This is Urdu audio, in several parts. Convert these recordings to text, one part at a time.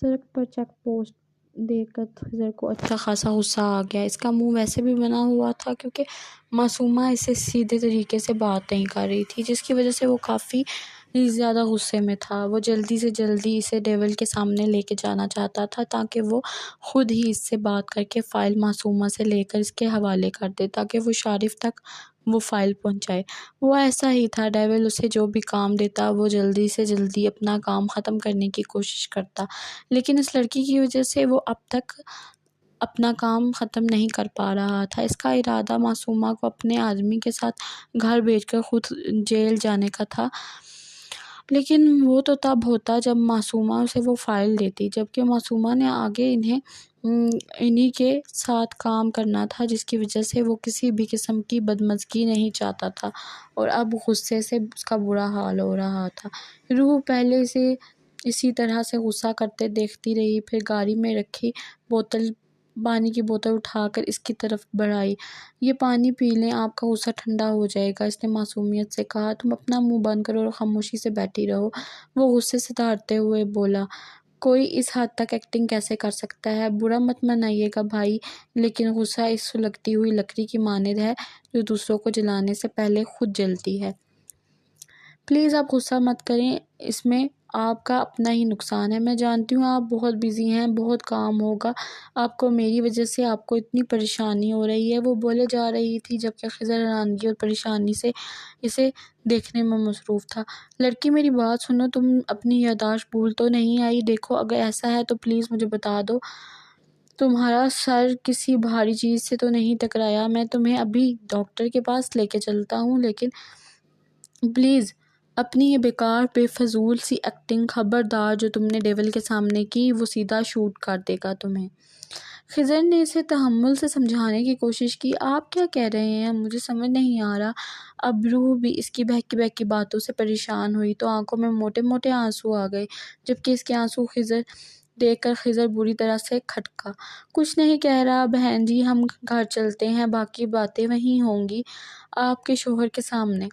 سڑک پر چیک پوسٹ دیکھ کر خضر کو اچھا خاصا غصہ آ گیا۔ اس کا منہ ویسے بھی بنا ہوا تھا کیونکہ معصومہ اسے سیدھے طریقے سے بات نہیں کر رہی تھی، جس کی وجہ سے وہ کافی زیادہ غصے میں تھا۔ وہ جلدی سے جلدی اسے ڈیول کے سامنے لے کے جانا چاہتا تھا تاکہ وہ خود ہی اس سے بات کر کے فائل معصومہ سے لے کر اس کے حوالے کر دے تاکہ وہ شارف تک وہ فائل پہنچائے۔ وہ ایسا ہی تھا، ڈیول اسے جو بھی کام دیتا وہ جلدی سے جلدی اپنا کام ختم کرنے کی کوشش کرتا، لیکن اس لڑکی کی وجہ سے وہ اب تک اپنا کام ختم نہیں کر پا رہا تھا۔ اس کا ارادہ معصومہ کو اپنے آدمی کے ساتھ گھر بھیج کر خود جیل جانے کا تھا، لیکن وہ تو تب ہوتا جب معصومہ اسے وہ فائل دیتی، جبکہ معصومہ نے آگے انہی کے ساتھ کام کرنا تھا، جس کی وجہ سے وہ کسی بھی قسم کی بدمزگی نہیں چاہتا تھا، اور اب غصے سے اس کا برا حال ہو رہا تھا۔ روح پہلے سے اسی طرح سے غصہ کرتے دیکھتی رہی، پھر گاڑی میں رکھی پانی کی بوتل اٹھا کر اس کی طرف بڑھائی۔ یہ پانی پی لیں، آپ کا غصہ ٹھنڈا ہو جائے گا، اس نے معصومیت سے کہا۔ تم اپنا منہ بند کرو اور خاموشی سے بیٹھی رہو، وہ غصے سے دھاڑتے ہوئے بولا۔ کوئی اس حد تک ایکٹنگ کیسے کر سکتا ہے؟ برا مت منائیے گا بھائی، لیکن غصہ اس سلگتی ہوئی لکڑی کی مانند ہے جو دوسروں کو جلانے سے پہلے خود جلتی ہے۔ پلیز آپ غصہ مت کریں، اس میں آپ کا اپنا ہی نقصان ہے۔ میں جانتی ہوں آپ بہت بزی ہیں، بہت کام ہوگا آپ کو، میری وجہ سے آپ کو اتنی پریشانی ہو رہی ہے، وہ بولے جا رہی تھی جبکہ خضر حیرانگی اور پریشانی سے اسے دیکھنے میں مصروف تھا۔ لڑکی میری بات سنو، تم اپنی یادداشت بھول تو نہیں آئی؟ دیکھو اگر ایسا ہے تو پلیز مجھے بتا دو، تمہارا سر کسی بھاری چیز سے تو نہیں ٹکرایا؟ میں تمہیں ابھی ڈاکٹر کے پاس لے کے چلتا ہوں، لیکن پلیز اپنی یہ بیکار بے فضول سی ایکٹنگ، خبردار جو تم نے ڈیول کے سامنے کی وہ سیدھا شوٹ کر دے گا تمہیں۔ خضر نے اسے تحمل سے سمجھانے کی کوشش کی۔ آپ کیا کہہ رہے ہیں؟ مجھے سمجھ نہیں آ رہا۔ اب روح بھی اس کی بہکی بہکی باتوں سے پریشان ہوئی تو آنکھوں میں موٹے موٹے آنسو آ گئے، جبکہ اس کے آنسو دیکھ کر خضر بری طرح سے کھٹکا۔ کچھ نہیں کہہ رہا بہن جی، ہم گھر چلتے ہیں، باقی باتیں وہیں ہوں گی آپ کے شوہر کے سامنے،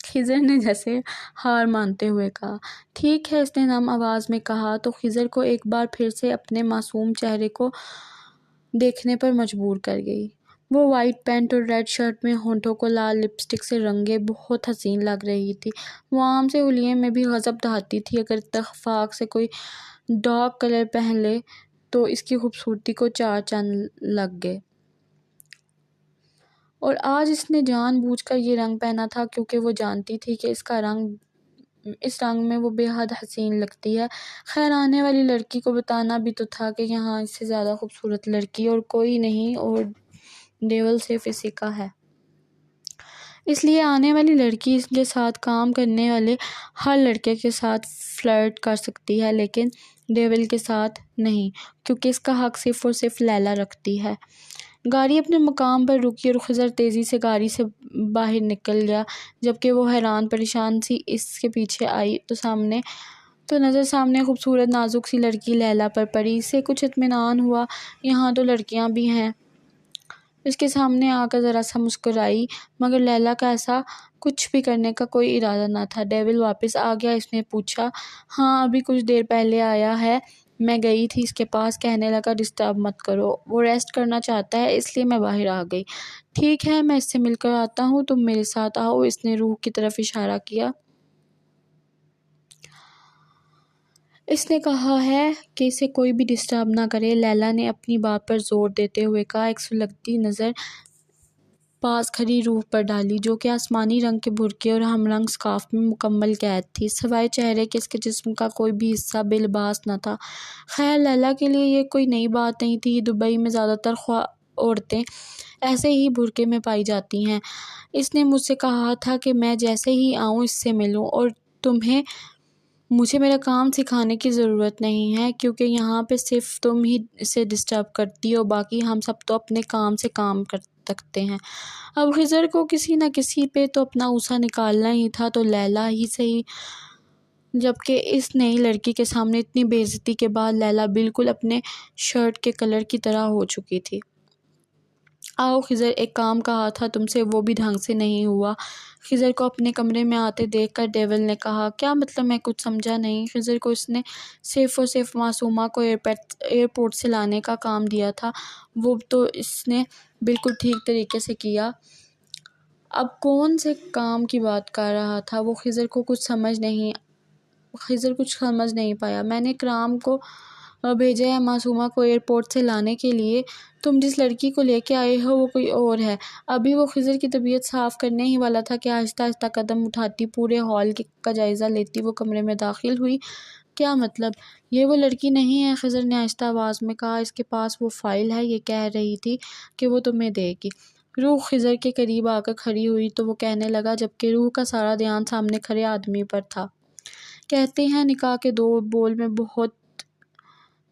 خضر نے جیسے ہار مانتے ہوئے کہا۔ ٹھیک ہے، اس نے نم آواز میں کہا تو خضر کو ایک بار پھر سے اپنے معصوم چہرے کو دیکھنے پر مجبور کر گئی۔ وہ وائٹ پینٹ اور ریڈ شرٹ میں ہونٹوں کو لال لپسٹک سے رنگے بہت حسین لگ رہی تھی۔ وہ عام سے حلیے میں بھی غضب دھاتی تھی، اگر اتفاق سے کوئی ڈارک کلر پہن لے تو اس کی خوبصورتی کو چار چاند لگ گئے، اور آج اس نے جان بوجھ کر یہ رنگ پہنا تھا کیونکہ وہ جانتی تھی کہ اس رنگ میں وہ بے حد حسین لگتی ہے۔ خیر، آنے والی لڑکی کو بتانا بھی تو تھا کہ یہاں اس سے زیادہ خوبصورت لڑکی اور کوئی نہیں، اور ڈیول صرف اسی کا ہے، اس لیے آنے والی لڑکی اس کے ساتھ کام کرنے والے ہر لڑکے کے ساتھ فلرٹ کر سکتی ہے، لیکن ڈیول کے ساتھ نہیں، کیونکہ اس کا حق صرف اور صرف لیلا رکھتی ہے۔ گاڑی اپنے مقام پر رکی اور خضر تیزی سے گاڑی سے باہر نکل گیا، جبکہ وہ حیران پریشان سی اس کے پیچھے آئی تو نظر سامنے خوبصورت نازک سی لڑکی لیلا پر پڑی۔ اسے کچھ اطمینان ہوا، یہاں تو لڑکیاں بھی ہیں۔ اس کے سامنے آ کر ذرا سا مسکرائی، مگر لیلا کا ایسا کچھ بھی کرنے کا کوئی ارادہ نہ تھا۔ ڈیول واپس آ گیا، اس نے پوچھا۔ ہاں، ابھی کچھ دیر پہلے آیا ہے، میں گئی تھی اس کے پاس، کہنے لگا ڈسٹرب مت کرو، وہ ریسٹ کرنا چاہتا ہے، اس لیے میں باہر آ گئی۔ ٹھیک ہے، میں اس سے مل کر آتا ہوں، تم میرے ساتھ آؤ، اس نے روح کی طرف اشارہ کیا۔ اس نے کہا ہے کہ اسے کوئی بھی ڈسٹرب نہ کرے، لیلا نے اپنی بات پر زور دیتے ہوئے کہا۔ ایک سلگتی نظر پاس کھڑی روح پر ڈالی، جو کہ آسمانی رنگ کے برقعے اور ہم رنگ سکارف میں مکمل قید تھی، سوائے چہرے کے اس کے جسم کا کوئی بھی حصہ بے لباس نہ تھا۔ خیر، لیلا کے لیے یہ کوئی نئی بات نہیں تھی، دبئی میں زیادہ تر عورتیں ایسے ہی برقعے میں پائی جاتی ہیں۔ اس نے مجھ سے کہا تھا کہ میں جیسے ہی آؤں اس سے ملوں، اور مجھے میرا کام سکھانے کی ضرورت نہیں ہے، کیونکہ یہاں پہ صرف تم ہی اسے ڈسٹرب کرتی ہو، باقی ہم سب تو اپنے کام سے کام کر سکتے ہیں۔ اب خضر کو کسی نہ کسی پہ تو اپنا غصہ نکالنا ہی تھا، تو لیلا ہی صحیح، جبکہ اس نئی لڑکی کے سامنے اتنی بے عزتی کے بعد لیلا بالکل اپنے شرٹ کے کلر کی طرح ہو چکی تھی۔ آؤ خضر، ایک کام کہا تھا تم سے، وہ بھی ڈھنگ سے نہیں ہوا۔ خضر کو اپنے کمرے میں آتے دیکھ کر ڈیول نے کہا، کیا مطلب؟ میں کچھ سمجھا نہیں۔ خضر کو اس نے صرف اور صرف معصومہ کو ایئرپورٹ سے لانے کا کام دیا تھا، وہ تو اس نے بالکل ٹھیک طریقے سے کیا۔ اب کون سے کام کی بات کر رہا تھا وہ؟ خضر کچھ سمجھ نہیں پایا۔ میں نے اکرام کو بھیجا ہے معصومہ کو ایئرپورٹ سے لانے کے لیے۔ تم جس لڑکی کو لے کے آئے ہو وہ کوئی اور ہے۔ ابھی وہ خضر کی طبیعت صاف کرنے ہی والا تھا کہ آہستہ آہستہ قدم اٹھاتی، پورے ہال کا جائزہ لیتی وہ کمرے میں داخل ہوئی۔ کیا مطلب؟ یہ وہ لڑکی نہیں ہے، خضر نے آہستہ آواز میں کہا۔ اس کے پاس وہ فائل ہے، یہ کہہ رہی تھی کہ وہ تمہیں دے گی۔ روح خضر کے قریب آ کر کھڑی ہوئی تو وہ کہنے لگا، جبکہ روح کا سارا دھیان سامنے کھڑے آدمی پر تھا۔ کہتے ہیں نکاح کے 2 بول میں بہت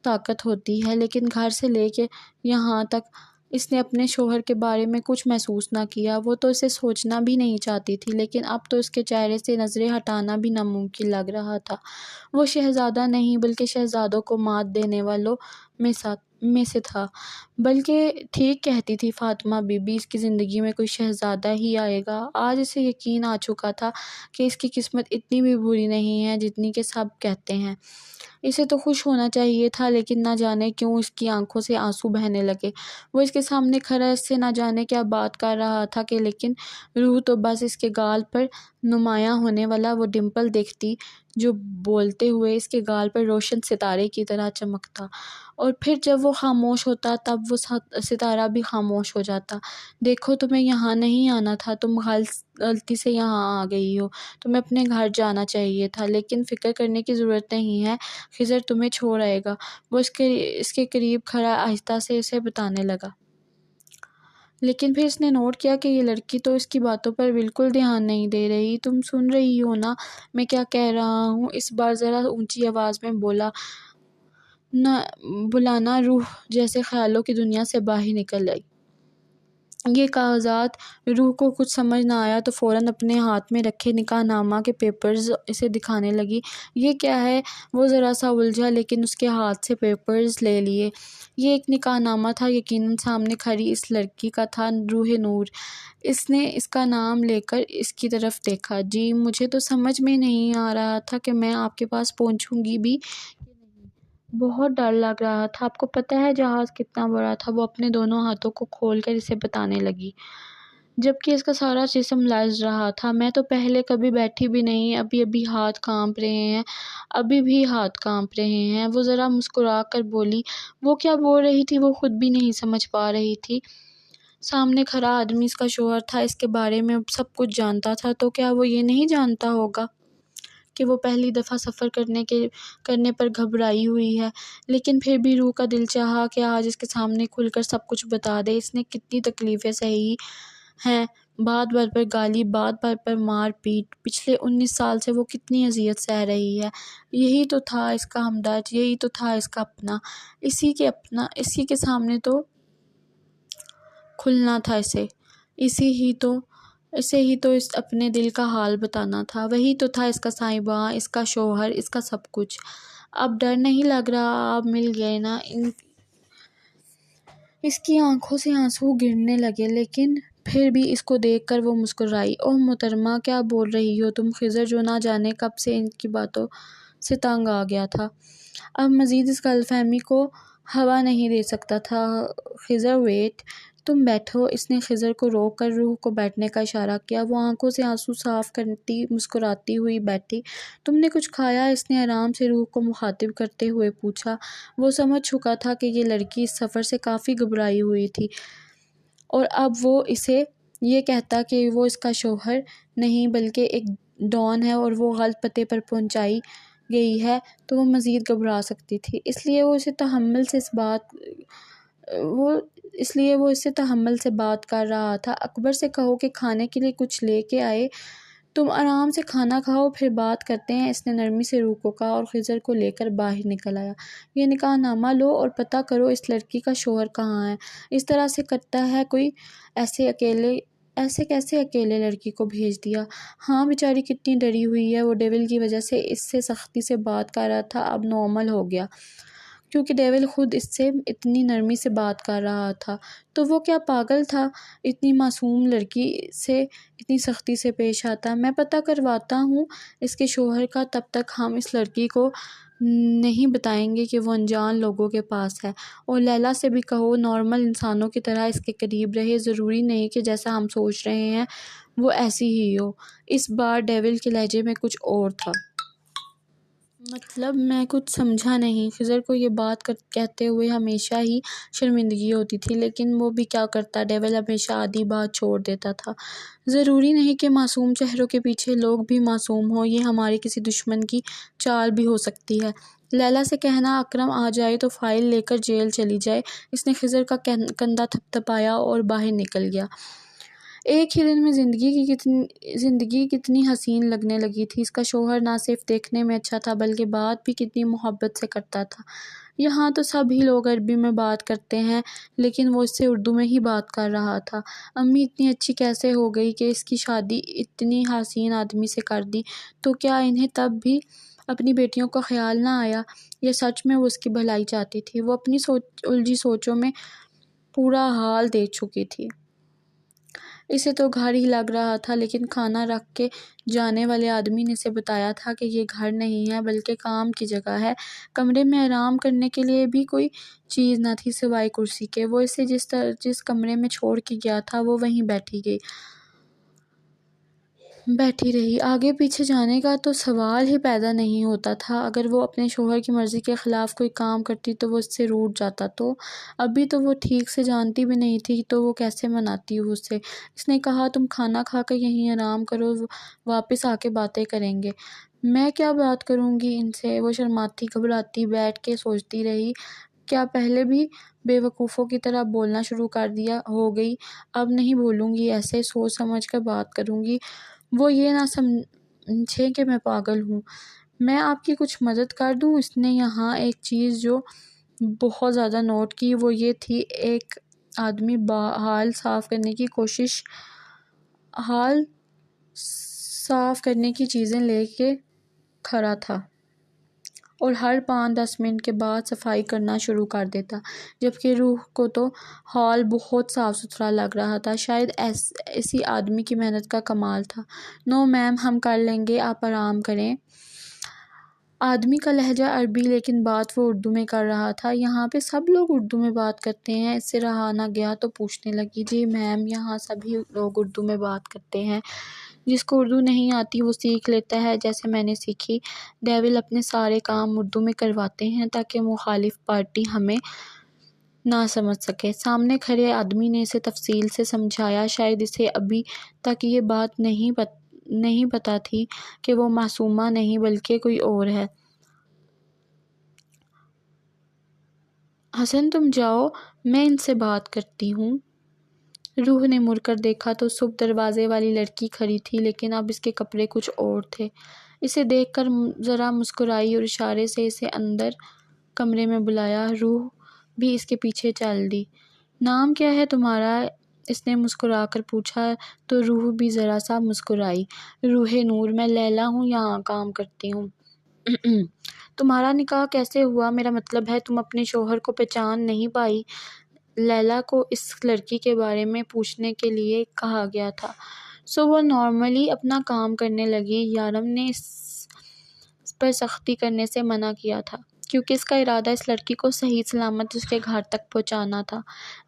طاقت ہوتی ہے، لیکن گھر سے لے کے یہاں تک اس نے اپنے شوہر کے بارے میں کچھ محسوس نہ کیا۔ وہ تو اسے سوچنا بھی نہیں چاہتی تھی، لیکن اب تو اس کے چہرے سے نظریں ہٹانا بھی ناممکن لگ رہا تھا۔ وہ شہزادہ نہیں بلکہ شہزادوں کو مات دینے والوں میں سے تھا۔ بلکہ ٹھیک کہتی تھی فاطمہ بی بی، اس کی زندگی میں کوئی شہزادہ ہی آئے گا۔ آج اسے یقین آ چکا تھا کہ اس کی قسمت اتنی بھی بری نہیں ہے جتنی کہ سب کہتے ہیں۔ اسے تو خوش ہونا چاہیے تھا، لیکن نہ جانے کیوں اس کی آنکھوں سے آنسو بہنے لگے۔ وہ اس کے سامنے کھڑا اس سے نہ جانے کیا بات کر رہا تھا کہ لیکن روح تو بس اس کے گال پر نمایاں ہونے والا وہ ڈمپل دیکھتی جو بولتے ہوئے اس کے گال پر روشن ستارے کی طرح چمکتا، اور پھر جب وہ خاموش ہوتا تب وہ ستارہ بھی خاموش ہو جاتا۔ دیکھو، تمہیں یہاں نہیں آنا تھا، تم غلطی سے یہاں آ گئی ہو، تمہیں اپنے گھر جانا چاہیے تھا، لیکن فکر کرنے کی ضرورت نہیں ہے، خضر تمہیں چھوڑ آئے گا۔ وہ اس کے قریب کھڑا آہستہ سے اسے بتانے لگا۔ لیکن پھر اس نے نوٹ کیا کہ یہ لڑکی تو اس کی باتوں پر بالکل دھیان نہیں دے رہی۔ تم سن رہی ہو نا میں کیا کہہ رہا ہوں؟ اس بار ذرا اونچی آواز میں بولا۔ روح جیسے خیالوں کی دنیا سے باہر نکل آئی۔ یہ کاغذات، روح کو کچھ سمجھ نہ آیا تو فوراً اپنے ہاتھ میں رکھے نکاح نامہ کے پیپرز اسے دکھانے لگی۔ یہ کیا ہے؟ وہ ذرا سا الجھا، لیکن اس کے ہاتھ سے پیپرز لے لیے۔ یہ ایک نکاح نامہ تھا، یقیناً سامنے کھڑی اس لڑکی کا تھا، روح نور۔ اس نے اس کا نام لے کر اس کی طرف دیکھا۔ جی، مجھے تو سمجھ میں نہیں آ رہا تھا کہ میں آپ کے پاس پہنچوں گی بھی کہ نہیں۔ بہت ڈر لگ رہا تھا۔ آپ کو پتہ ہے جہاز کتنا بڑا تھا؟ وہ اپنے دونوں ہاتھوں کو کھول کر اسے بتانے لگی، جبکہ اس کا سارا جسم لرز رہا تھا۔ میں تو پہلے کبھی بیٹھی بھی نہیں، ابھی ہاتھ کانپ رہے ہیں، ابھی بھی ہاتھ کانپ رہے ہیں۔ وہ ذرا مسکرا کر بولی۔ وہ کیا بول رہی تھی وہ خود بھی نہیں سمجھ پا رہی تھی۔ سامنے کھڑا آدمی اس کا شوہر تھا، اس کے بارے میں سب کچھ جانتا تھا، تو کیا وہ یہ نہیں جانتا ہوگا کہ وہ پہلی دفعہ سفر کرنے پر گھبرائی ہوئی ہے؟ لیکن پھر بھی روح کا دل چاہا کہ آج اس کے سامنے کھل کر سب کچھ بتا دے۔ اس نے کتنی تکلیفیں سہی ہیں، بات بات پر گالی، بات بات پر مار پیٹ، پچھلے 19 سال سے وہ کتنی اذیت سہ رہی ہے۔ یہی تو تھا اس کا ہمدرد، یہی تو تھا اس کا اپنا، اسی کے سامنے تو کھلنا تھا اسے ہی تو اس اپنے دل کا حال بتانا تھا۔ وہی تو تھا اس کا صاحباں، اس کا شوہر، اس کا سب کچھ۔ اب ڈر نہیں لگ رہا؟ اب مل گئے نا؟ اس کی آنکھوں سے آنسو گرنے لگے، لیکن پھر بھی اس کو دیکھ کر وہ مسکرائی۔ اوہ محترمہ، کیا بول رہی ہو تم؟ خضر، جو نہ جانے کب سے ان کی باتوں سے تنگ آ گیا تھا، اب مزید اس غلط فہمی کو ہوا نہیں دے سکتا تھا۔ خضر، ویٹ، تم بیٹھو۔ اس نے خضر کو روک کر روح کو بیٹھنے کا اشارہ کیا۔ وہ آنکھوں سے آنسو صاف کرتی مسکراتی ہوئی بیٹھی۔ تم نے کچھ کھایا؟ اس نے آرام سے روح کو مخاطب کرتے ہوئے پوچھا۔ وہ سمجھ چکا تھا کہ یہ لڑکی اس سفر سے کافی گھبرائی ہوئی تھی، اور اب وہ اسے یہ کہتا کہ وہ اس کا شوہر نہیں بلکہ ایک ڈان ہے اور وہ غلط پتے پر پہنچائی گئی ہے تو وہ مزید گھبرا سکتی تھی۔ اس لیے وہ اسے تحمل سے بات کر رہا تھا۔ اکبر سے کہو کہ کھانے کے لیے کچھ لے کے آئے، تم آرام سے کھانا کھاؤ، پھر بات کرتے ہیں، اس نے نرمی سے روح کو کہا، اور خضر کو لے کر باہر نکل آیا۔ یہ نکاح نامہ لو اور پتہ کرو اس لڑکی کا شوہر کہاں ہے۔ اس طرح سے کرتا ہے کوئی؟ ایسے کیسے اکیلے لڑکی کو بھیج دیا؟ ہاں، بیچاری کتنی ڈری ہوئی ہے۔ وہ ڈیول کی وجہ سے اس سے سختی سے بات کر رہا تھا، اب نارمل ہو گیا۔ کیونکہ ڈیول خود اس سے اتنی نرمی سے بات کر رہا تھا۔ تو وہ کیا پاگل تھا اتنی معصوم لڑکی سے اتنی سختی سے پیش آتا؟ میں پتہ کرواتا ہوں اس کے شوہر کا، تب تک ہم اس لڑکی کو نہیں بتائیں گے کہ وہ انجان لوگوں کے پاس ہے۔ اور لیلا سے بھی کہو نارمل انسانوں کی طرح اس کے قریب رہے، ضروری نہیں کہ جیسا ہم سوچ رہے ہیں وہ ایسی ہی ہو۔ اس بار ڈیول کے لہجے میں کچھ اور تھا۔ مطلب میں کچھ سمجھا نہیں۔ خضر کو یہ بات کہتے ہوئے ہمیشہ ہی شرمندگی ہوتی تھی، لیکن وہ بھی کیا کرتا، ڈیول ہمیشہ آدھی بات چھوڑ دیتا تھا۔ ضروری نہیں کہ معصوم چہروں کے پیچھے لوگ بھی معصوم ہوں، یہ ہمارے کسی دشمن کی چال بھی ہو سکتی ہے۔ لیلا سے کہنا اکرم آ جائے تو فائل لے کر جیل چلی جائے۔ اس نے خضر کا کندھا تھپتھپایا اور باہر نکل گیا۔ ایک ہی دن میں زندگی کتنی حسین لگنے لگی تھی۔ اس کا شوہر نہ صرف دیکھنے میں اچھا تھا بلکہ بات بھی کتنی محبت سے کرتا تھا۔ یہاں تو سب ہی لوگ عربی میں بات کرتے ہیں، لیکن وہ اس سے اردو میں ہی بات کر رہا تھا۔ امی اتنی اچھی کیسے ہو گئی کہ اس کی شادی اتنی حسین آدمی سے کر دی؟ تو کیا انہیں تب بھی اپنی بیٹیوں کا خیال نہ آیا؟ یا سچ میں وہ اس کی بھلائی چاہتی تھی؟ وہ اپنی الجھی سوچوں میں پورا حال دیکھ چکی تھی۔ اسے تو گھر ہی لگ رہا تھا، لیکن کھانا رکھ کے جانے والے آدمی نے اسے بتایا تھا کہ یہ گھر نہیں ہے بلکہ کام کی جگہ ہے۔ کمرے میں آرام کرنے کے لیے بھی کوئی چیز نہ تھی سوائے کرسی کے۔ وہ اسے جس کمرے میں چھوڑ کے گیا تھا وہ وہیں بیٹھی رہی۔ آگے پیچھے جانے کا تو سوال ہی پیدا نہیں ہوتا تھا۔ اگر وہ اپنے شوہر کی مرضی کے خلاف کوئی کام کرتی تو وہ اس سے روٹھ جاتا، تو ابھی تو وہ ٹھیک سے جانتی بھی نہیں تھی تو وہ کیسے مناتی اسے۔ اس نے کہا تم کھانا کھا کر یہیں آرام کرو، واپس آ کے باتیں کریں گے۔ میں کیا بات کروں گی ان سے؟ وہ شرماتی گھبراتی بیٹھ کے سوچتی رہی۔ کیا پہلے بھی بے وقوفوں کی طرح بولنا شروع ہو گئی؟ اب نہیں بولوں گی، ایسے سوچ سمجھ کر بات کروں گی، وہ یہ نہ سمجھے کہ میں پاگل ہوں۔ میں آپ کی کچھ مدد کر دوں؟ اس نے یہاں ایک چیز جو بہت زیادہ نوٹ کی، وہ یہ تھی ایک آدمی حال صاف کرنے کی چیزیں لے کے کھڑا تھا اور ہر 5-10 منٹ کے بعد صفائی کرنا شروع کر دیتا، جبکہ روح کو تو ہال بہت صاف ستھرا لگ رہا تھا۔ شاید اسی آدمی کی محنت کا کمال تھا۔ نو میم، ہم کر لیں گے، آپ آرام کریں۔ آدمی کا لہجہ عربی، لیکن بات وہ اردو میں کر رہا تھا۔ یہاں پہ سب لوگ اردو میں بات کرتے ہیں۔ اس سے رہا نہ گیا تو پوچھنے لگی، جی میم، یہاں سبھی لوگ اردو میں بات کرتے ہیں، جس کو اردو نہیں آتی وہ سیکھ لیتا ہے، جیسے میں نے سیکھی۔ ڈیول اپنے سارے کام اردو میں کرواتے ہیں تاکہ مخالف پارٹی ہمیں نہ سمجھ سکے۔ سامنے کھڑے آدمی نے اسے تفصیل سے سمجھایا۔ شاید اسے ابھی تک یہ بات نہیں پتہ تھی کہ وہ معصومہ نہیں بلکہ کوئی اور ہے۔ حسن تم جاؤ، میں ان سے بات کرتی ہوں۔ روح نے مڑ کر دیکھا تو صبح دروازے والی لڑکی کھڑی تھی، لیکن اب اس کے کپڑے کچھ اور تھے۔ اسے دیکھ کر ذرا مسکرائی اور اشارے سے اسے اندر کمرے میں بلایا۔ روح بھی اس کے پیچھے چل دی۔ نام کیا ہے تمہارا؟ اس نے مسکرا کر پوچھا تو روح بھی ذرا سا مسکرائی۔ روح نور، میں لیلا ہوں، یہاں کام کرتی ہوں۔ تمہارا نکاح کیسے ہوا؟ میرا مطلب ہے تم اپنے شوہر کو پہچان نہیں پائی؟ لیلا کو اس لڑکی کے بارے میں پوچھنے کے لیے کہا گیا تھا، سو وہ نارملی اپنا کام کرنے لگی۔ یارم نے اس پر سختی کرنے سے منع کیا تھا، کیونکہ اس کا ارادہ اس لڑکی کو صحیح سلامت اس کے گھر تک پہنچانا تھا۔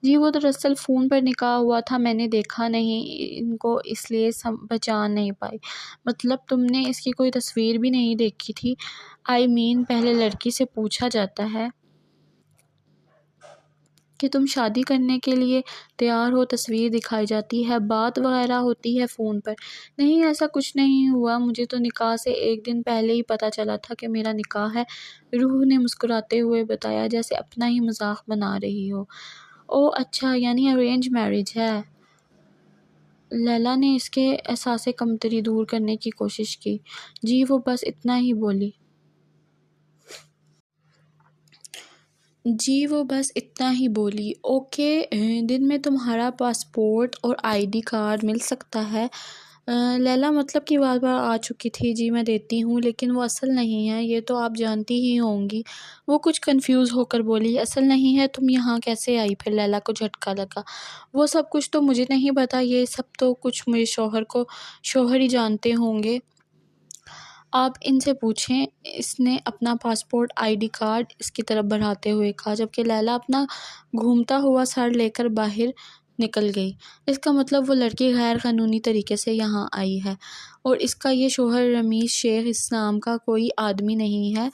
جی وہ دراصل فون پر نکاح ہوا تھا، میں نے دیکھا نہیں ان کو، اس لیے پہچان نہیں پائی۔ مطلب تم نے اس کی کوئی تصویر بھی نہیں دیکھی تھی؟ پہلے لڑکی سے پوچھا جاتا ہے کہ تم شادی کرنے کے لیے تیار ہو، تصویر دکھائی جاتی ہے، بات وغیرہ ہوتی ہے فون پر۔ نہیں ایسا کچھ نہیں ہوا، مجھے تو نکاح سے ایک دن پہلے ہی پتہ چلا تھا کہ میرا نکاح ہے، روح نے مسکراتے ہوئے بتایا، جیسے اپنا ہی مذاق بنا رہی ہو۔ اوہ اچھا، یعنی ارینج میرج ہے؟ لیلا نے اس کے احساس کمتری دور کرنے کی کوشش کی۔ جی وہ بس اتنا ہی بولی۔ اوکے، دن میں تمہارا پاسپورٹ اور ID کارڈ مل سکتا ہے؟ لیلا مطلب کہ بار بار آ چکی تھی، جی میں دیتی ہوں، لیکن وہ اصل نہیں ہے، یہ تو آپ جانتی ہی ہوں گی۔ وہ کچھ کنفیوز ہو کر بولی، اصل نہیں ہے؟ تم یہاں کیسے آئی پھر؟ لیلا کو جھٹکا لگا۔ وہ سب کچھ تو مجھے نہیں پتا، یہ سب تو کچھ میرے شوہر ہی جانتے ہوں گے، آپ ان سے پوچھیں۔ اس نے اپنا پاسپورٹ ID کارڈ اس کی طرف بڑھاتے ہوئے کہا، جبکہ لیلا اپنا گھومتا ہوا سر لے کر باہر نکل گئی۔ اس کا مطلب وہ لڑکی غیر قانونی طریقے سے یہاں آئی ہے، اور اس کا یہ شوہر رمیز شیخ اس نام کا کوئی آدمی نہیں ہے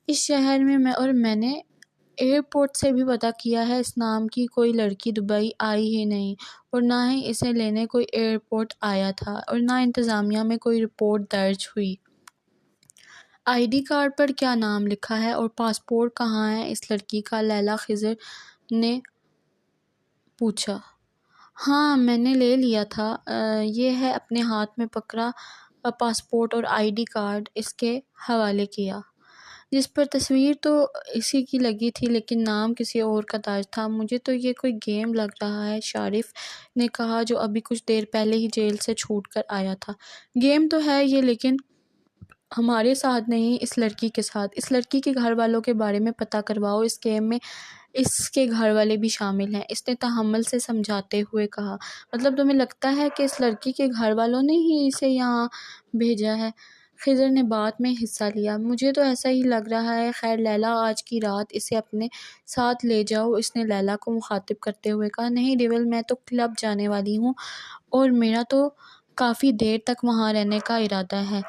اس شہر میں، اور میں نے ایئرپورٹ سے بھی پتہ کیا ہے، اس نام کی کوئی لڑکی دبئی آئی ہی نہیں، اور نہ ہی اسے لینے کوئی ایئرپورٹ آیا تھا، اور نہ انتظامیہ میں کوئی رپورٹ درج ہوئی۔ ID کارڈ پر کیا نام لکھا ہے اور پاسپورٹ کہاں ہے اس لڑکی کا؟ لیلا خضر نے پوچھا۔ ہاں میں نے لے لیا تھا، یہ ہے، اپنے ہاتھ میں پکڑا پاسپورٹ اور ID کارڈ اس کے حوالے کیا، جس پر تصویر تو اسی کی لگی تھی لیکن نام کسی اور کا درج تھا۔ مجھے تو یہ کوئی گیم لگ رہا ہے، شارف نے کہا، جو ابھی کچھ دیر پہلے ہی جیل سے چھوٹ کر آیا تھا۔ گیم تو ہے یہ، لیکن ہمارے ساتھ نہیں، اس لڑکی کے ساتھ۔ اس لڑکی کے گھر والوں کے بارے میں پتہ کرواؤ، اس گیم میں اس کے گھر والے بھی شامل ہیں، اس نے تحمل سے سمجھاتے ہوئے کہا۔ مطلب تمہیں لگتا ہے کہ اس لڑکی کے گھر والوں نے ہی اسے یہاں بھیجا ہے؟ خضر نے بات میں حصہ لیا۔ مجھے تو ایسا ہی لگ رہا ہے، خیر لیلا آج کی رات اسے اپنے ساتھ لے جاؤ، اس نے لیلا کو مخاطب کرتے ہوئے کہا۔ نہیں ڈیول، میں تو کلب جانے والی ہوں اور میرا تو کافی دیر تک وہاں رہنے کا ارادہ ہے،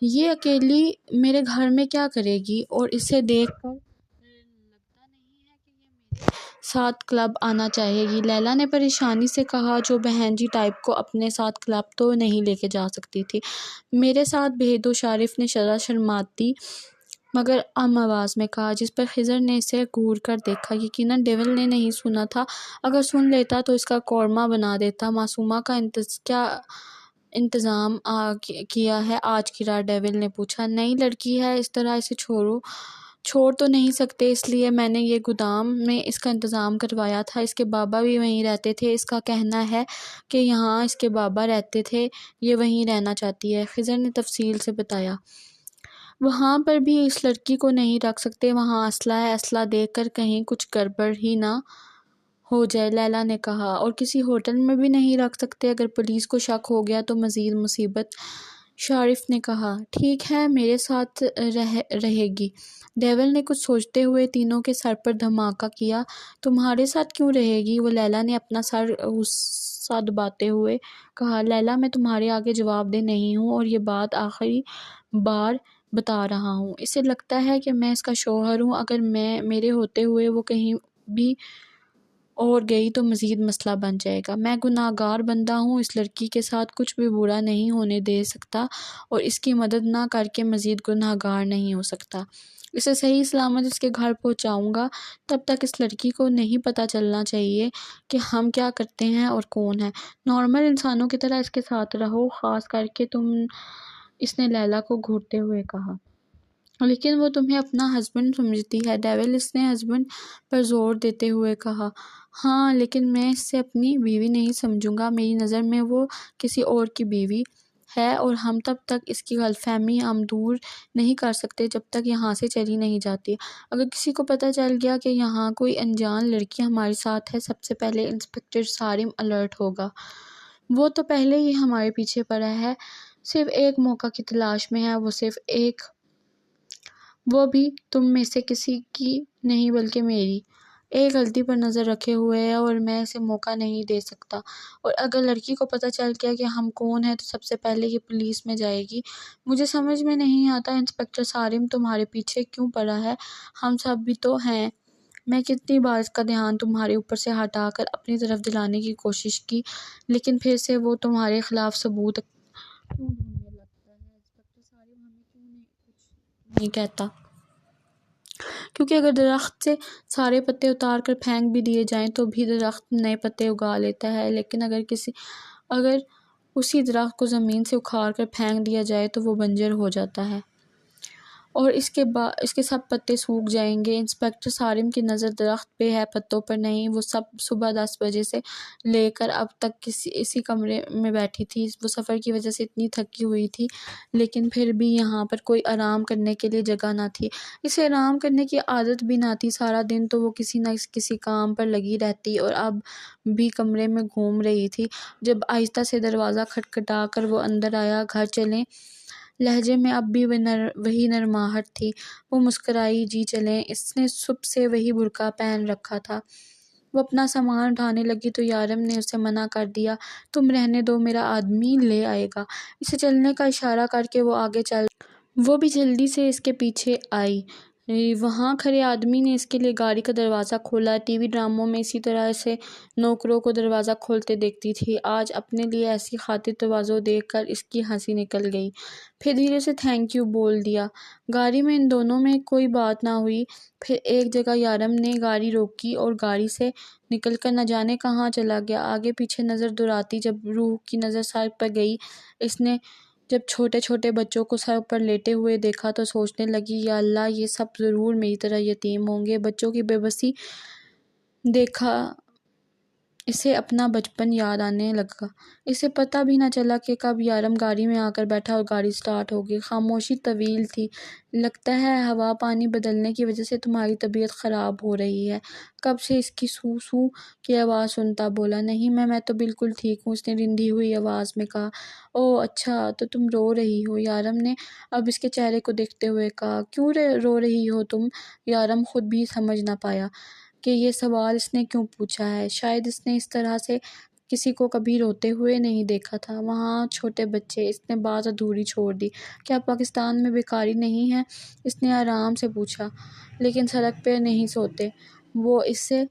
یہ اکیلی میرے گھر میں کیا کرے گی؟ اور اسے دیکھ کر لگتا نہیں ہے کہ یہ میرے ساتھ کلب آنا چاہے گی، لیلا نے پریشانی سے کہا، جو بہن جی ٹائپ کو اپنے ساتھ کلب تو نہیں لے کے جا سکتی تھی۔ میرے ساتھ بھیج دو، شارف نے ذرا شرماتی مگر عام آواز میں کہا، جس پر خضر نے اسے گھور کر دیکھا۔ یقیناً ڈیول نے نہیں سنا تھا، اگر سن لیتا تو اس کا قورمہ بنا دیتا۔ معصومہ کا کیا انتظام کیا ہے آج کی رات؟ ڈیول نے پوچھا۔ نئی لڑکی ہے، اس طرح اسے چھوڑ تو نہیں سکتے، اس لیے میں نے یہ گودام میں اس کا انتظام کروایا تھا، اس کے بابا بھی وہیں رہتے تھے، اس کا کہنا ہے کہ یہاں اس کے بابا رہتے تھے، یہ وہیں رہنا چاہتی ہے، خضر نے تفصیل سے بتایا۔ وہاں پر بھی اس لڑکی کو نہیں رکھ سکتے، وہاں اسلحہ ہے، اسلحہ دیکھ کر کہیں کچھ گڑبڑ ہی نہ ہو جائے، لیلا نے کہا۔ اور کسی ہوٹل میں بھی نہیں رکھ سکتے، اگر پولیس کو شک ہو گیا تو مزید مصیبت، شارف نے کہا۔ ٹھیک ہے، میرے ساتھ رہے گی، ڈیول نے کچھ سوچتے ہوئے تینوں کے سر پر دھماکہ کیا۔ تمہارے ساتھ کیوں رہے گی؟ وہ لیلا نے اپنا سر غصہ دباتے ہوئے کہا۔ لیلا میں تمہارے آگے جواب دہ نہیں ہوں، اور یہ بات آخری بار بتا رہا ہوں، اسے لگتا ہے کہ میں اس کا شوہر ہوں، اگر میرے ہوتے ہوئے وہ کہیں بھی اور گئی تو مزید مسئلہ بن جائے گا۔ میں گناہ گار بندہ ہوں، اس لڑکی کے ساتھ کچھ بھی برا نہیں ہونے دے سکتا، اور اس کی مدد نہ کر کے مزید گناہ گار نہیں ہو سکتا۔ اسے صحیح سلامت اس کے گھر پہنچاؤں گا، تب تک اس لڑکی کو نہیں پتہ چلنا چاہیے کہ ہم کیا کرتے ہیں اور کون ہے۔ نارمل انسانوں کی طرح اس کے ساتھ رہو، خاص کر کے تم، اس نے لیلا کو گھورتے ہوئے کہا۔ لیکن وہ تمہیں اپنا ہسبینڈ سمجھتی ہے ڈیول، اس نے ہسبینڈ پر زور دیتے ہوئے کہا۔ ہاں لیکن میں اسے اپنی بیوی نہیں سمجھوں گا، میری نظر میں وہ کسی اور کی بیوی ہے، اور ہم تب تک اس کی غلط فہمی ہم دور نہیں کر سکتے جب تک یہاں سے چلی نہیں جاتی۔ اگر کسی کو پتہ چل گیا کہ یہاں کوئی انجان لڑکی ہمارے ساتھ ہے، سب سے پہلے انسپکٹر صارم الرٹ ہوگا، وہ تو پہلے ہی ہمارے پیچھے پڑا ہے، صرف ایک موقع کی تلاش میں ہے، وہ صرف ایک، وہ بھی تم میں سے کسی کی نہیں بلکہ میری ایک غلطی پر نظر رکھے ہوئے ہے، اور میں اسے موقع نہیں دے سکتا، اور اگر لڑکی کو پتہ چل گیا کہ ہم کون ہیں تو سب سے پہلے یہ پولیس میں جائے گی۔ مجھے سمجھ میں نہیں آتا انسپکٹر صارم تمہارے پیچھے کیوں پڑا ہے، ہم سب بھی تو ہیں، میں کتنی بار اس کا دھیان تمہارے اوپر سے ہٹا کر اپنی طرف دلانے کی کوشش کی، لیکن پھر سے وہ تمہارے خلاف ثبوت کیوں ڈھونڈنے لگتا ہے؟ انسپکٹر صارم ہمیں کیوں کچھ نہیں کہتا؟ کیونکہ اگر درخت سے سارے پتے اتار کر پھینک بھی دیے جائیں تو بھی درخت نئے پتے اگا لیتا ہے، لیکن اگر اسی درخت کو زمین سے اکھاڑ کر پھینک دیا جائے تو وہ بنجر ہو جاتا ہے۔ اور اس کے سب پتے سوکھ جائیں گے۔ انسپکٹر صارم کی نظر درخت پہ ہے، پتوں پر نہیں۔ وہ سب صبح 10 بجے سے لے کر اب تک اسی کمرے میں بیٹھی تھی۔ وہ سفر کی وجہ سے اتنی تھکی ہوئی تھی، لیکن پھر بھی یہاں پر کوئی آرام کرنے کے لیے جگہ نہ تھی۔ اسے آرام کرنے کی عادت بھی نہ تھی، سارا دن تو وہ کسی نہ کسی کام پر لگی رہتی اور اب بھی کمرے میں گھوم رہی تھی۔ جب آہستہ سے دروازہ کھٹکھٹا کر وہ اندر آیا، گھر چلیں لہجے میں اب بھی وہی نرماہٹ تھی۔ وہ مسکرائی، جی چلیں۔ اس نے صبح سے وہی برقع پہن رکھا تھا۔ وہ اپنا سامان اٹھانے لگی تو یارم نے اسے منع کر دیا، تم رہنے دو، میرا آدمی لے آئے گا۔ اسے چلنے کا اشارہ کر کے وہ آگے چل، وہ بھی جلدی سے اس کے پیچھے آئی۔ وہاں کھڑے آدمی نے اس کے لیے گاڑی کا دروازہ کھولا۔ ٹی وی ڈراموں میں اسی طرح سے نوکروں کو دروازہ کھولتے دیکھتی تھی، آج اپنے لیے ایسی خاطر تواضع دیکھ کر اس کی ہنسی نکل گئی۔ پھر دھیرے سے تھینک یو بول دیا۔ گاڑی میں ان دونوں میں کوئی بات نہ ہوئی۔ پھر ایک جگہ یارم نے گاڑی روکی اور گاڑی سے نکل کر نہ جانے کہاں چلا گیا۔ آگے پیچھے نظر دوڑاتی جب روح کی نظر سر پر گئی، اس نے جب چھوٹے چھوٹے بچوں کو سر پر لیٹے ہوئے دیکھا تو سوچنے لگی، یا اللہ، یہ سب ضرور میری طرح یتیم ہوں گے۔ بچوں کی بے بسی دیکھا اسے اپنا بچپن یاد آنے لگا۔ اسے پتہ بھی نہ چلا کہ کب یارم گاڑی میں آ کر بیٹھا اور گاڑی سٹارٹ ہو گئی۔ خاموشی طویل تھی۔ لگتا ہے ہوا پانی بدلنے کی وجہ سے تمہاری طبیعت خراب ہو رہی ہے، کب سے اس کی سو سو کی آواز سنتا بولا۔ نہیں میں تو بالکل ٹھیک ہوں، اس نے رندھی ہوئی آواز میں کہا۔ اوہ اچھا، تو تم رو رہی ہو، یارم نے اب اس کے چہرے کو دیکھتے ہوئے کہا۔ کیوں رو رہی ہو تم؟ یارم خود بھی سمجھ نہ پایا کہ یہ سوال اس نے کیوں پوچھا ہے۔ شاید اس نے اس طرح سے کسی کو کبھی روتے ہوئے نہیں دیکھا تھا۔ وہاں چھوٹے بچے، اس نے بات ادھوری چھوڑ دی۔ کیا پاکستان میں بیکاری نہیں ہے؟ اس نے آرام سے پوچھا۔ لیکن سڑک پہ نہیں سوتے۔ وہ اس سے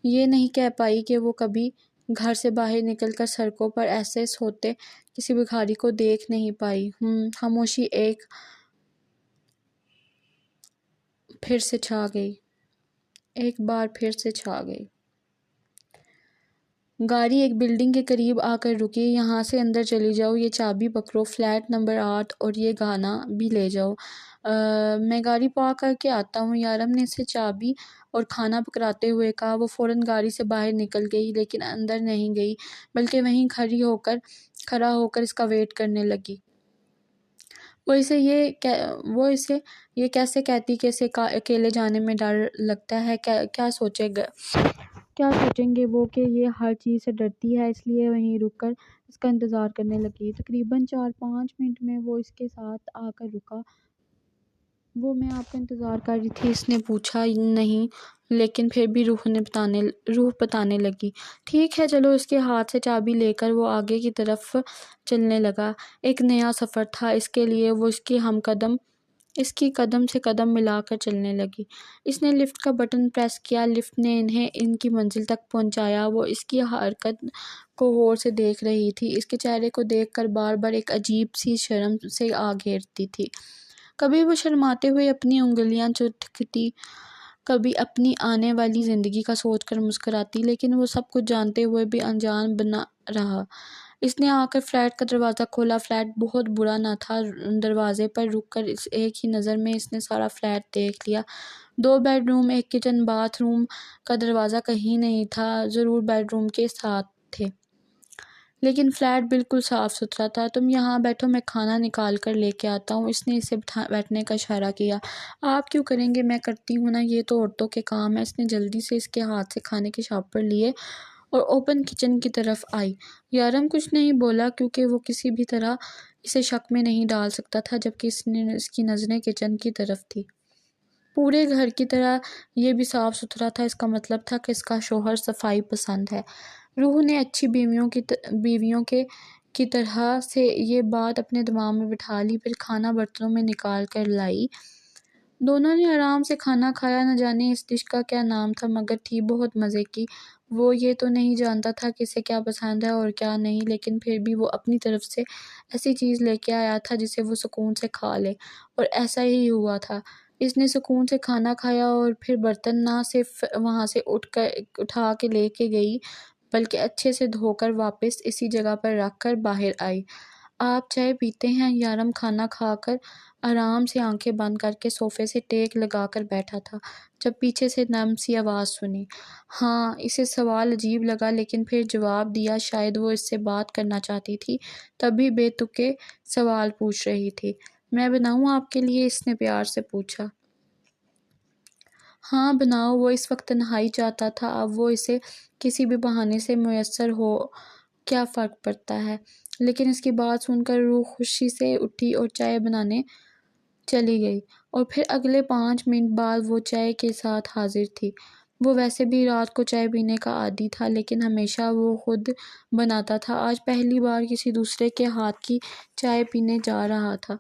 یہ نہیں کہہ پائی کہ وہ کبھی گھر سے باہر نکل کر سڑکوں پر ایسے سوتے کسی بھکاری کو دیکھ نہیں پائی۔ خاموشی ایک بار پھر سے چھا گئی۔ گاڑی ایک بلڈنگ کے قریب آ کر رکی۔ یہاں سے اندر چلی جاؤ، یہ چابی پکڑو، فلیٹ نمبر 8 اور یہ گانا بھی لے جاؤ۔ میں گاڑی پارک کر کے آتا ہوں، یارم نے اسے چابی اور کھانا پکڑاتے ہوئے کہا۔ وہ فوراً گاڑی سے باہر نکل گئی، لیکن اندر نہیں گئی، بلکہ وہیں کھڑا ہو کر اس کا ویٹ کرنے لگی۔ وہ اسے یہ کیسے کہتی کہ اسے اکیلے جانے میں ڈر لگتا ہے، کیا سوچیں گے وہ کہ یہ ہر چیز سے ڈرتی ہے، اس لیے وہیں رک کر اس کا انتظار کرنے لگی۔ تقریباً 4-5 منٹ میں وہ اس کے ساتھ آ کر رکا۔ وہ میں آپ کا انتظار کر رہی تھی، اس نے پوچھا۔ نہیں، لیکن پھر بھی روح بتانے لگی۔ ٹھیک ہے چلو۔ اس کے ہاتھ سے چابی لے کر وہ آگے کی طرف چلنے لگا۔ ایک نیا سفر تھا اس کے لیے۔ وہ اس کی قدم سے قدم ملا کر چلنے لگی۔ اس نے لفٹ کا بٹن پریس کیا، لفٹ نے انہیں ان کی منزل تک پہنچایا۔ وہ اس کی حرکت کو غور سے دیکھ رہی تھی، اس کے چہرے کو دیکھ کر بار بار ایک عجیب سی شرم سے آ گھیرتی تھی۔ کبھی وہ شرماتے ہوئے اپنی انگلیاں چٹکتی، کبھی اپنی آنے والی زندگی کا سوچ کر مسکراتی، لیکن وہ سب کچھ جانتے ہوئے بھی انجان بنا رہا۔ اس نے آ کر فلیٹ کا دروازہ کھولا۔ فلیٹ بہت بڑا نہ تھا۔ دروازے پر رک کر ایک ہی نظر میں اس نے سارا فلیٹ دیکھ لیا۔ 2 بیڈ روم، ایک کچن، باتھ روم کا دروازہ کہیں نہیں تھا، ضرور بیڈ روم کے ساتھ تھے، لیکن فلیٹ بالکل صاف ستھرا تھا۔ تم یہاں بیٹھو، میں کھانا نکال کر لے کے آتا ہوں، اس نے اسے بیٹھنے کا اشارہ کیا۔ آپ کیوں کریں گے، میں کرتی ہوں نا، یہ تو عورتوں کے کام ہے۔ اس نے جلدی سے اس کے ہاتھ سے کھانے کے شاپر لیے اور اوپن کچن کی طرف آئی۔ یارم کچھ نہیں بولا، کیونکہ وہ کسی بھی طرح اسے شک میں نہیں ڈال سکتا تھا، جبکہ اس کی نظریں کچن کی طرف تھی۔ پورے گھر کی طرح یہ بھی صاف ستھرا تھا، اس کا مطلب تھا کہ اس کا شوہر صفائی پسند ہے۔ روح نے اچھی بیویوں کی طرح سے یہ بات اپنے دماغ میں بٹھا لی، پھر کھانا برتنوں میں نکال کر لائی۔ دونوں نے آرام سے کھانا کھایا۔ نہ جانے اس ڈش کا کیا نام تھا، مگر تھی بہت مزے کی۔ وہ یہ تو نہیں جانتا تھا کہ اسے کیا پسند ہے اور کیا نہیں، لیکن پھر بھی وہ اپنی طرف سے ایسی چیز لے کے آیا تھا جسے وہ سکون سے کھا لے، اور ایسا ہی ہوا تھا۔ اس نے سکون سے کھانا کھایا اور پھر برتن نہ صرف وہاں سے اٹھا کے لے کے گئی، بلکہ اچھے سے دھو کر واپس اسی جگہ پر رکھ کر باہر آئی۔ آپ چائے پیتے ہیں؟ یارم کھانا کھا کر آرام سے آنکھیں بند کر کے صوفے سے ٹیک لگا کر بیٹھا تھا جب پیچھے سے نرم سی آواز سنی۔ ہاں، اسے سوال عجیب لگا لیکن پھر جواب دیا۔ شاید وہ اس سے بات کرنا چاہتی تھی تبھی بے تکے سوال پوچھ رہی تھی۔ میں بناؤں آپ کے لیے؟ اس نے پیار سے پوچھا۔ ہاں بناؤ۔ وہ اس وقت تنہائی چاہتا تھا، اب وہ اسے کسی بھی بہانے سے میسر ہو کیا فرق پڑتا ہے۔ لیکن اس کی بات سن کر روح خوشی سے اٹھی اور چائے بنانے چلی گئی، اور پھر اگلے 5 منٹ بعد وہ چائے کے ساتھ حاضر تھی۔ وہ ویسے بھی رات کو چائے پینے کا عادی تھا لیکن ہمیشہ وہ خود بناتا تھا، آج پہلی بار کسی دوسرے کے ہاتھ کی چائے پینے جا رہا تھا۔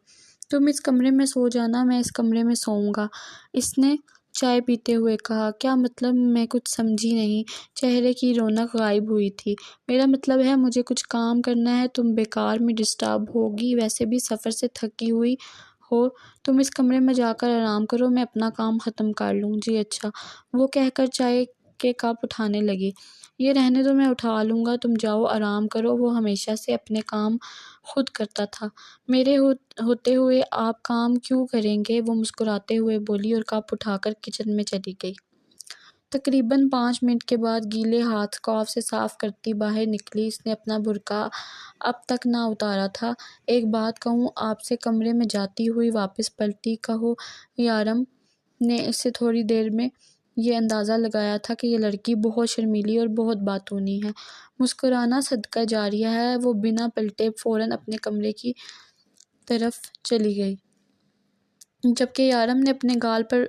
تم اس کمرے میں سو جانا، میں اس کمرے میں سوؤں گا، اس نے چائے پیتے ہوئے کہا۔ کیا مطلب؟ میں کچھ سمجھی نہیں۔ چہرے کی رونق غائب ہوئی تھی۔ میرا مطلب ہے مجھے کچھ کام کرنا ہے، تم بیکار میں ڈسٹرب ہوگی، ویسے بھی سفر سے تھکی ہوئی ہو، تم اس کمرے میں جا کر آرام کرو، میں اپنا کام ختم کر لوں۔ جی اچھا، وہ کہہ کر چائے کے کپ اٹھانے لگی۔ یہ رہنے دو، میں اٹھا لوں گا، تم جاؤ آرام کرو۔ وہ ہمیشہ سے اپنے کام خود کرتا تھا، میرے ہوتے ہوئے آپ کام کیوں کریں گے؟ وہ مسکراتے ہوئے بولی اور کپ اٹھا کر کچن میں چلی گئی۔ تقریباً 5 منٹ کے بعد گیلے ہاتھ سکارف سے صاف کرتی باہر نکلی۔ اس نے اپنا برقع اب تک نہ اتارا تھا۔ ایک بات کہوں آپ سے؟ کمرے میں جاتی ہوئی واپس پلٹی۔ کہو۔ یارم نے اس سے تھوڑی دیر میں یہ اندازہ لگایا تھا کہ یہ لڑکی بہت شرمیلی اور بہت باتونی ہے۔ مسکرانا صدقہ جاریہ ہے۔ وہ بنا پلٹے فوراً اپنے کمرے کی طرف چلی گئی، جبکہ یارم نے اپنے گال پر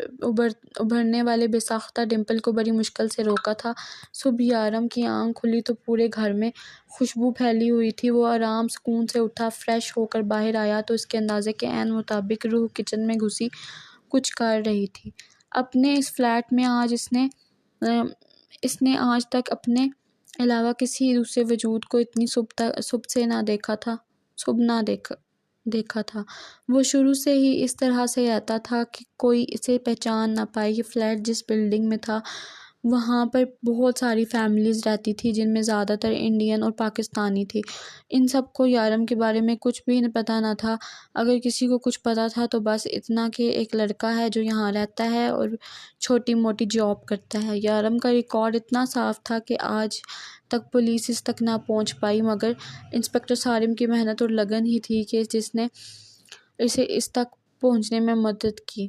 ابھرنے والے بے ساختہ ڈمپل کو بڑی مشکل سے روکا تھا۔ صبح یارم کی آنکھ کھلی تو پورے گھر میں خوشبو پھیلی ہوئی تھی۔ وہ آرام سکون سے اٹھا، فریش ہو کر باہر آیا تو اس کے اندازے کے عین مطابق روح کچن میں گھسی کچھ کر رہی تھی۔ اپنے اس فلیٹ میں اس نے آج تک اپنے علاوہ کسی دوسرے وجود کو اتنی صبح نہ دیکھا تھا۔ وہ شروع سے ہی اس طرح سے رہتا تھا کہ کوئی اسے پہچان نہ پائے۔ یہ فلیٹ جس بلڈنگ میں تھا وہاں پر بہت ساری فیملیز رہتی تھی جن میں زیادہ تر انڈین اور پاکستانی تھی۔ ان سب کو یارم کے بارے میں کچھ بھی پتہ نہ تھا۔ اگر کسی کو کچھ پتہ تھا تو بس اتنا کہ ایک لڑکا ہے جو یہاں رہتا ہے اور چھوٹی موٹی جاب کرتا ہے۔ یارم کا ریکارڈ اتنا صاف تھا کہ آج تک پولیس اس تک نہ پہنچ پائی، مگر انسپکٹر صارم کی محنت اور لگن ہی تھی کہ جس نے اسے اس تک پہنچنے میں مدد کی۔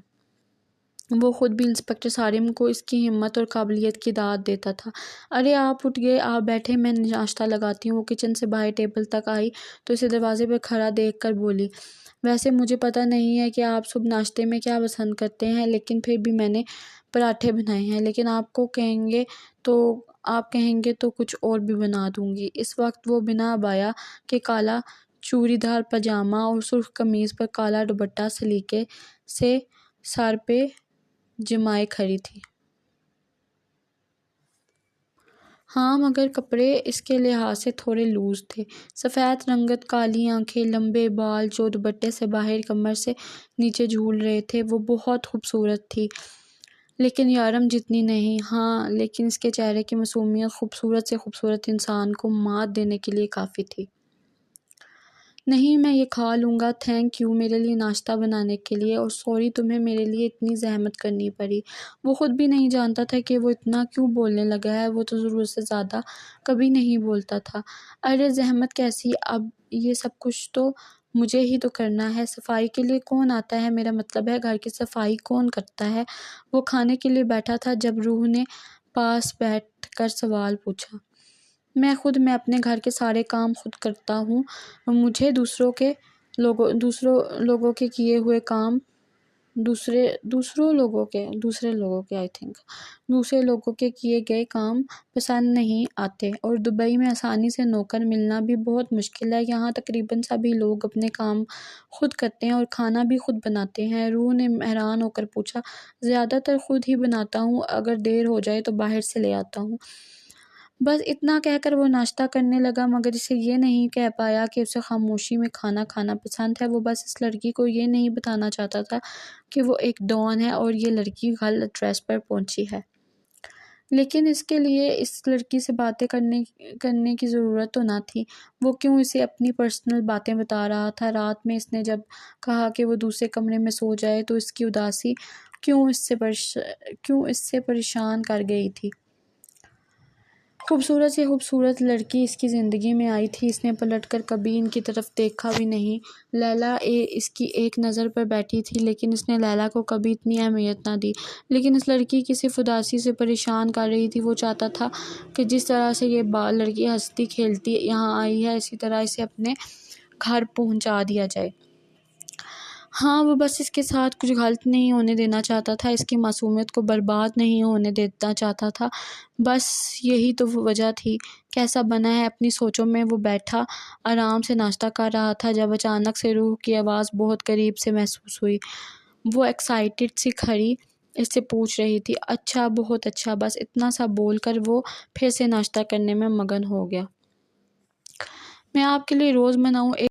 وہ خود بھی انسپکٹر صارم کو اس کی ہمت اور قابلیت کی داد دیتا تھا۔ ارے آپ اٹھ گئے، آپ بیٹھیں، میں ناشتہ لگاتی ہوں۔ وہ کچن سے باہر ٹیبل تک آئی تو اسے دروازے پہ کھڑا دیکھ کر بولی، ویسے مجھے پتہ نہیں ہے کہ آپ صبح ناشتے میں کیا پسند کرتے ہیں، لیکن پھر بھی میں نے پراٹھے بنائے ہیں، لیکن آپ کہیں گے تو کچھ اور بھی بنا دوں گی۔ اس وقت وہ بنا عبایا کے کالا چوڑی دار پاجامہ اور سرخ قمیض پر کالا دوپٹہ سلیقے سے سر پہ جمائے کھڑی تھی۔ ہاں مگر کپڑے اس کے لحاظ سے تھوڑے لوز تھے۔ سفید رنگت، کالی آنکھیں، لمبے بال جو دوپٹے سے باہر کمر سے نیچے جھول رہے تھے۔ وہ بہت خوبصورت تھی لیکن یارم جتنی نہیں۔ ہاں لیکن اس کے چہرے کی معصومیت خوبصورت سے خوبصورت انسان کو مات دینے کے لیے کافی تھی۔ نہیں میں یہ کھا لوں گا، تھینک یو میرے لیے ناشتہ بنانے کے لیے، اور سوری تمہیں میرے لیے اتنی زحمت کرنی پڑی۔ وہ خود بھی نہیں جانتا تھا کہ وہ اتنا کیوں بولنے لگا ہے، وہ تو ضرورت سے زیادہ کبھی نہیں بولتا تھا۔ ارے زحمت کیسی، اب یہ سب کچھ تو مجھے ہی تو کرنا ہے۔ صفائی کے لیے کون آتا ہے؟ میرا مطلب ہے گھر کی صفائی کون کرتا ہے؟ وہ کھانے کے لیے بیٹھا تھا جب روح نے پاس بیٹھ کر سوال پوچھا۔ میں اپنے گھر کے سارے کام خود کرتا ہوں، مجھے دوسروں لوگوں کے کیے ہوئے کام دوسرے لوگوں کے کیے گئے کام پسند نہیں آتے، اور دبئی میں آسانی سے نوکر ملنا بھی بہت مشکل ہے۔ یہاں تقریباً سبھی لوگ اپنے کام خود کرتے ہیں اور کھانا بھی خود بناتے ہیں۔ روح نے حیران ہو کر پوچھا۔ زیادہ تر خود ہی بناتا ہوں، اگر دیر ہو جائے تو باہر سے لے آتا ہوں۔ بس اتنا کہہ کر وہ ناشتہ کرنے لگا، مگر اسے یہ نہیں کہہ پایا کہ اسے خاموشی میں کھانا کھانا پسند ہے۔ وہ بس اس لڑکی کو یہ نہیں بتانا چاہتا تھا کہ وہ ایک ڈان ہے اور یہ لڑکی غلط ایڈریس پر پہنچی ہے۔ لیکن اس کے لیے اس لڑکی سے باتیں کرنے کی ضرورت تو نہ تھی۔ وہ کیوں اسے اپنی پرسنل باتیں بتا رہا تھا؟ رات میں اس نے جب کہا کہ وہ دوسرے کمرے میں سو جائے تو اس کی اداسی کیوں اس سے پریشان کر گئی تھی؟ خوبصورت سے خوبصورت لڑکی اس کی زندگی میں آئی تھی، اس نے پلٹ کر کبھی ان کی طرف دیکھا بھی نہیں۔ لیلا اس کی ایک نظر پر بیٹھی تھی، لیکن اس نے لیلا کو کبھی اتنی اہمیت نہ دی۔ لیکن اس لڑکی کی صرف اداسی سے پریشان کر رہی تھی۔ وہ چاہتا تھا کہ جس طرح سے یہ لڑکی ہنستی کھیلتی یہاں آئی ہے، اسی طرح اسے اپنے گھر پہنچا دیا جائے۔ ہاں، وہ بس اس کے ساتھ کچھ غلط نہیں ہونے دینا چاہتا تھا، اس کی معصومیت کو برباد نہیں ہونے دینا چاہتا تھا، بس یہی تو وجہ تھی۔ کیسا بنا ہے اپنی سوچوں میں وہ بیٹھا آرام سے ناشتہ کر رہا تھا جب اچانک سے روح کی آواز بہت قریب سے محسوس ہوئی۔ وہ ایکسائٹڈ سی کھڑی اس سے پوچھ رہی تھی۔ اچھا، بہت اچھا، بس اتنا سا بول کر وہ پھر سے ناشتہ کرنے میں مگن ہو گیا۔ میں آپ کے لیے روز بناؤں